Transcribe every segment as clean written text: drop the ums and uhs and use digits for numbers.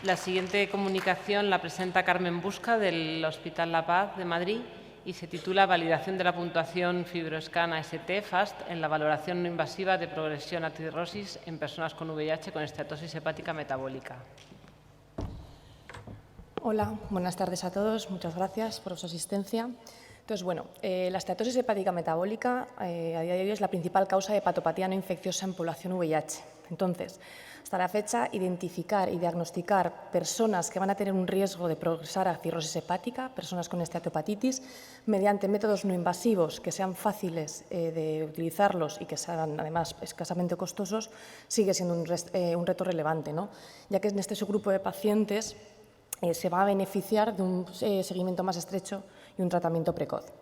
La siguiente comunicación la presenta Carmen Busca del Hospital La Paz de Madrid y se titula Validación de la puntuación FibroScan AST-FAST en la valoración no invasiva de progresión a cirrosis en personas con VIH con esteatosis hepática metabólica. Hola, buenas tardes a todos. Muchas gracias por su asistencia. Entonces, bueno, la esteatosis hepática metabólica a día de hoy es la principal causa de hepatopatía no infecciosa en población VIH. Entonces, hasta la fecha, identificar y diagnosticar personas que van a tener un riesgo de progresar a cirrosis hepática, personas con esteatopatitis, mediante métodos no invasivos que sean fáciles de utilizarlos y que sean además escasamente costosos, sigue siendo un reto relevante, ¿no? Ya que en este subgrupo de pacientes se va a beneficiar de un seguimiento más estrecho y un tratamiento precoz.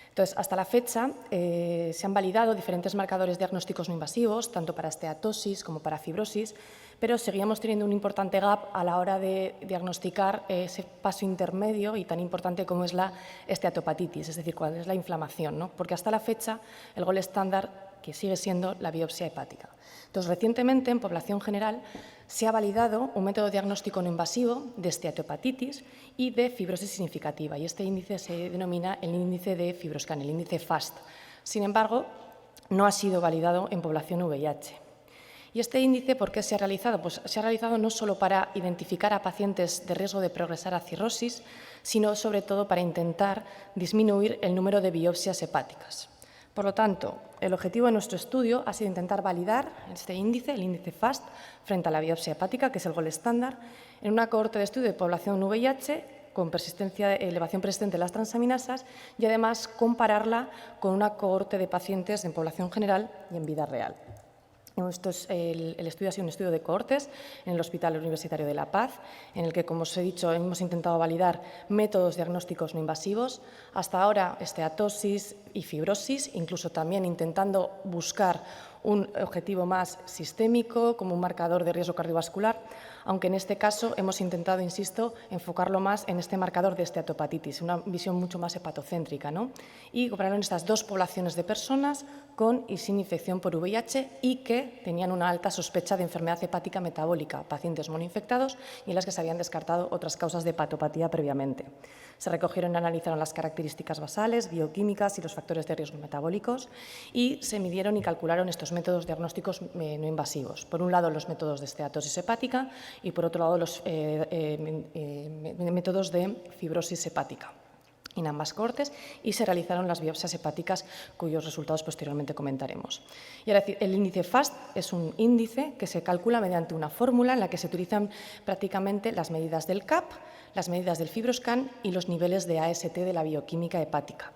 Entonces, hasta la fecha se han validado diferentes marcadores diagnósticos no invasivos, tanto para esteatosis como para fibrosis, pero seguíamos teniendo un importante gap a la hora de diagnosticar ese paso intermedio y tan importante como es la esteatopatitis, es decir, cuál es la inflamación, ¿no? Porque hasta la fecha el gold estándar que sigue siendo la biopsia hepática. Entonces, recientemente, en población general, se ha validado un método diagnóstico no invasivo de esteatopatitis y de fibrosis significativa, y este índice se denomina el índice de FibroScan, el índice FAST. Sin embargo, no ha sido validado en población VIH. ¿Y este índice por qué se ha realizado? Pues se ha realizado no solo para identificar a pacientes de riesgo de progresar a cirrosis, sino sobre todo para intentar disminuir el número de biopsias hepáticas. Por lo tanto, el objetivo de nuestro estudio ha sido intentar validar este índice, el índice FAST, frente a la biopsia hepática, que es el gold estándar, en una cohorte de estudio de población VIH con elevación persistente de las transaminasas y además compararla con una cohorte de pacientes en población general y en vida real. El estudio ha sido un estudio de cohortes en el Hospital Universitario de La Paz, en el que, como os he dicho, hemos intentado validar métodos diagnósticos no invasivos, hasta ahora esteatosis y fibrosis, incluso también intentando buscar un objetivo más sistémico, como un marcador de riesgo cardiovascular, aunque en este caso hemos intentado, insisto, enfocarlo más en este marcador de esteatopatitis, una visión mucho más hepatocéntrica, ¿no? Y compararlo en estas dos poblaciones de personas con y sin infección por VIH y que tenían una alta sospecha de enfermedad hepática metabólica, pacientes monoinfectados y en las que se habían descartado otras causas de hepatopatía previamente. Se recogieron y analizaron las características basales, bioquímicas y los factores de riesgo metabólicos y se midieron y calcularon estos métodos diagnósticos no invasivos. Por un lado, los métodos de esteatosis hepática y, por otro lado, los métodos de fibrosis hepática en ambas cohortes, y se realizaron las biopsias hepáticas, cuyos resultados posteriormente comentaremos. Y ahora, el índice FAST es un índice que se calcula mediante una fórmula en la que se utilizan prácticamente las medidas del CAP, las medidas del FibroScan y los niveles de AST de la bioquímica hepática,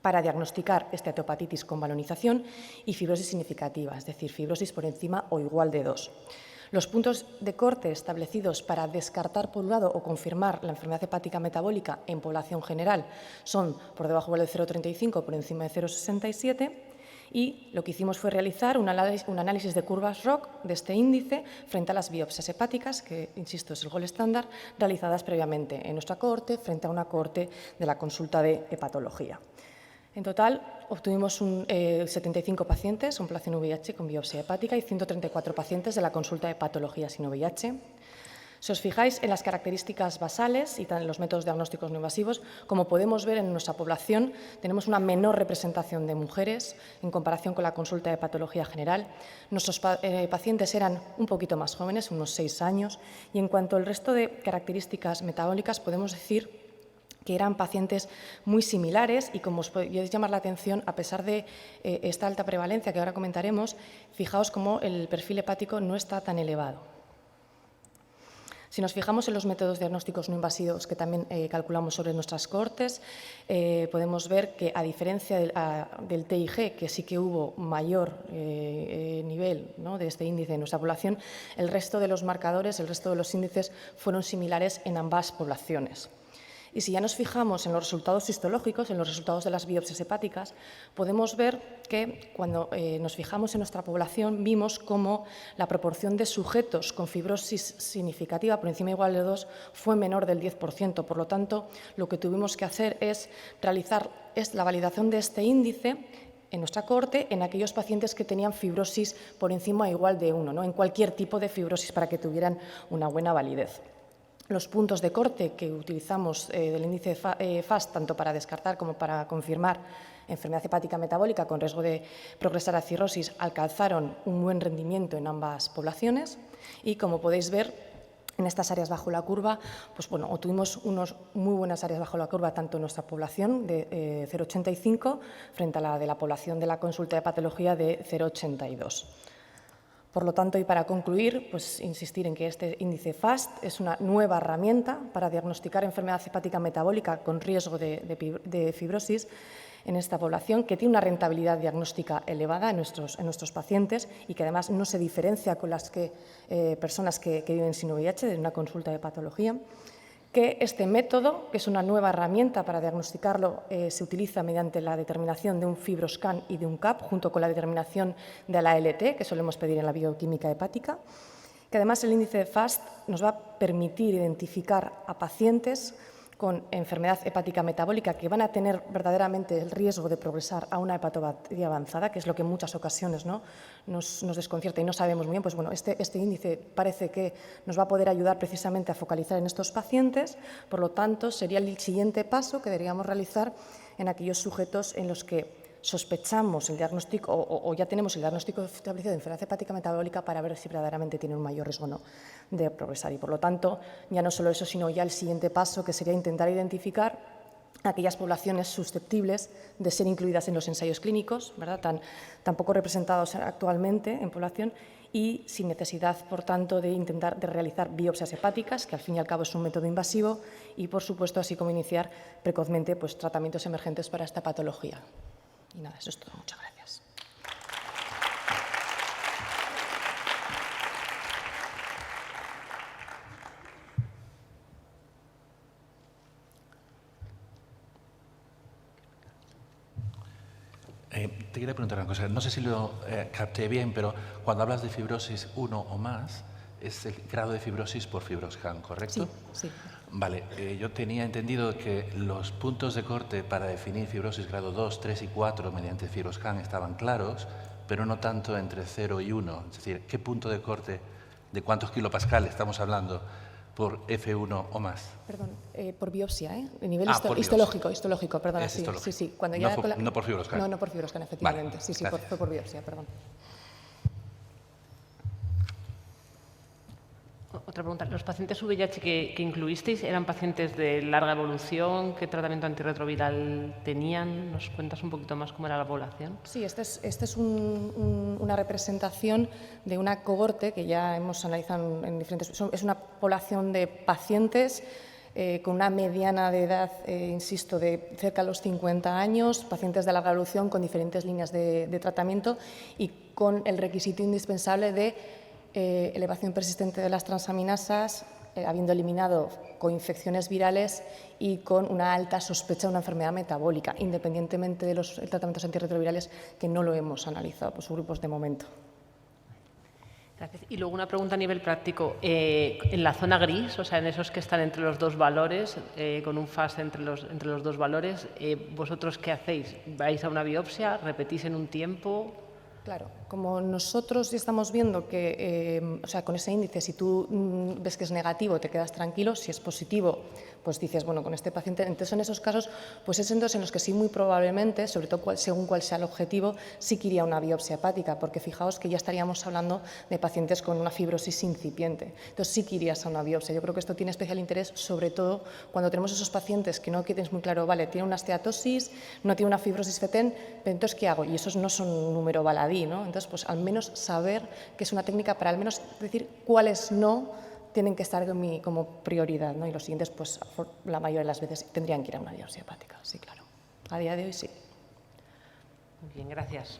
para diagnosticar esteatopatitis con balonización y fibrosis significativa, es decir, fibrosis por encima o igual de 2. Los puntos de corte establecidos para descartar por un lado o confirmar la enfermedad hepática metabólica en población general son por debajo de 0,35, por encima de 0,67, y lo que hicimos fue realizar un análisis de curvas ROC de este índice frente a las biopsias hepáticas, que, insisto, es el gold estándar, realizadas previamente en nuestra cohorte frente a una cohorte de la consulta de hepatología. En total, obtuvimos 75 pacientes con población VIH con biopsia hepática y 134 pacientes de la consulta de patología sin VIH. Si os fijáis en las características basales y en los métodos diagnósticos no invasivos, como podemos ver en nuestra población, tenemos una menor representación de mujeres en comparación con la consulta de patología general. Nuestros pacientes eran un poquito más jóvenes, unos 6 años, y en cuanto al resto de características metabólicas, podemos decir que eran pacientes muy similares y, como os podéis llamar la atención, a pesar de esta alta prevalencia que ahora comentaremos, fijaos cómo el perfil hepático no está tan elevado. Si nos fijamos en los métodos diagnósticos no invasivos que también calculamos sobre nuestras cohortes, podemos ver que, a diferencia del TIG, que sí que hubo mayor nivel, ¿no?, de este índice en nuestra población, el resto de los marcadores, el resto de los índices fueron similares en ambas poblaciones. Y si ya nos fijamos en los resultados histológicos, en los resultados de las biopsias hepáticas, podemos ver que cuando nos fijamos en nuestra población vimos cómo la proporción de sujetos con fibrosis significativa por encima o igual de 2 fue menor del 10%. Por lo tanto, lo que tuvimos que hacer es realizar la validación de este índice en nuestra cohorte en aquellos pacientes que tenían fibrosis por encima o igual de 1, ¿no? En cualquier tipo de fibrosis para que tuvieran una buena validez. Los puntos de corte que utilizamos del índice FAST, tanto para descartar como para confirmar enfermedad hepática metabólica con riesgo de progresar a cirrosis, alcanzaron un buen rendimiento en ambas poblaciones y, como podéis ver, en estas áreas bajo la curva, pues bueno, obtuvimos unas muy buenas áreas bajo la curva, tanto en nuestra población de 0,85 frente a la de la población de la consulta de patología de 0,82. Por lo tanto, y para concluir, pues insistir en que este índice FAST es una nueva herramienta para diagnosticar enfermedad hepática metabólica con riesgo de fibrosis en esta población, que tiene una rentabilidad diagnóstica elevada en nuestros pacientes y que además no se diferencia con las personas que viven sin VIH de una consulta de patología. Que este método, que es una nueva herramienta para diagnosticarlo, se utiliza mediante la determinación de un FibroScan y de un CAP, junto con la determinación de la LT, que solemos pedir en la bioquímica hepática, que además el índice de FAST nos va a permitir identificar a pacientes con enfermedad hepática metabólica que van a tener verdaderamente el riesgo de progresar a una hepatopatía avanzada, que es lo que en muchas ocasiones, ¿no?, nos desconcierta y no sabemos muy bien. Pues bueno, este índice parece que nos va a poder ayudar precisamente a focalizar en estos pacientes. Por lo tanto, sería el siguiente paso que deberíamos realizar en aquellos sujetos en los que sospechamos el diagnóstico o ya tenemos el diagnóstico establecido de enfermedad hepática metabólica para ver si verdaderamente tienen un mayor riesgo o no de progresar. Y, por lo tanto, ya no solo eso, sino ya el siguiente paso, que sería intentar identificar aquellas poblaciones susceptibles de ser incluidas en los ensayos clínicos, ¿verdad?, tan poco representados actualmente en población, y sin necesidad, por tanto, de intentar realizar biopsias hepáticas, que al fin y al cabo es un método invasivo, y, por supuesto, así como iniciar precozmente pues, tratamientos emergentes para esta patología. Y nada, eso es todo. Muchas gracias. Te quería preguntar una cosa. No sé si lo capté bien, pero cuando hablas de fibrosis 1 o más, es el grado de fibrosis por FibroScan, ¿correcto? Sí, sí. Vale, yo tenía entendido que los puntos de corte para definir fibrosis grado 2, 3 y 4 mediante FibroScan estaban claros, pero no tanto entre 0 y 1. Es decir, ¿qué punto de corte, de cuántos kilopascal estamos hablando por F1 o más? Perdón, por biopsia, ¿eh? A nivel por histológico, perdón. Es histológico. Sí. Cuando No no por FibroScan. No por FibroScan, efectivamente. Vale, sí, fue por biopsia, perdón. Otra pregunta. ¿Los pacientes VIH que incluisteis eran pacientes de larga evolución? ¿Qué tratamiento antirretroviral tenían? ¿Nos cuentas un poquito más cómo era la población? Sí, esta es una representación de una cohorte que ya hemos analizado en diferentes... Es una población de pacientes con una mediana de edad, insisto, de cerca de los 50 años, pacientes de larga evolución con diferentes líneas de tratamiento y con el requisito indispensable de elevación persistente de las transaminasas, habiendo eliminado coinfecciones virales y con una alta sospecha de una enfermedad metabólica, independientemente de los tratamientos antirretrovirales, que no lo hemos analizado por subgrupos de momento. Gracias. Y luego una pregunta a nivel práctico. En la zona gris, o sea, en esos que están entre los dos valores, con un FAST entre los dos valores, ¿vosotros qué hacéis? ¿Vais a una biopsia? ¿Repetís en un tiempo? Claro, como nosotros ya estamos viendo que, o sea, con ese índice, si tú ves que es negativo, te quedas tranquilo. Si es positivo, pues dices, bueno, con este paciente. Entonces, en esos casos, pues es entonces en los que sí, muy probablemente, sobre todo según cuál sea el objetivo, sí que iría una biopsia hepática, porque fijaos que ya estaríamos hablando de pacientes con una fibrosis incipiente. Entonces, sí que irías a una biopsia. Yo creo que esto tiene especial interés, sobre todo cuando tenemos esos pacientes que no tienes muy claro, vale, tiene una esteatosis, no tiene una fibrosis fetén, pero entonces, ¿qué hago? Y esos no son un número baladí, ¿no? Entonces, pues al menos saber que es una técnica para al menos decir cuáles no tienen que estar como prioridad, ¿no? Y los siguientes, pues la mayoría de las veces tendrían que ir a una biopsia hepática, sí, claro. A día de hoy sí. Muy bien, gracias.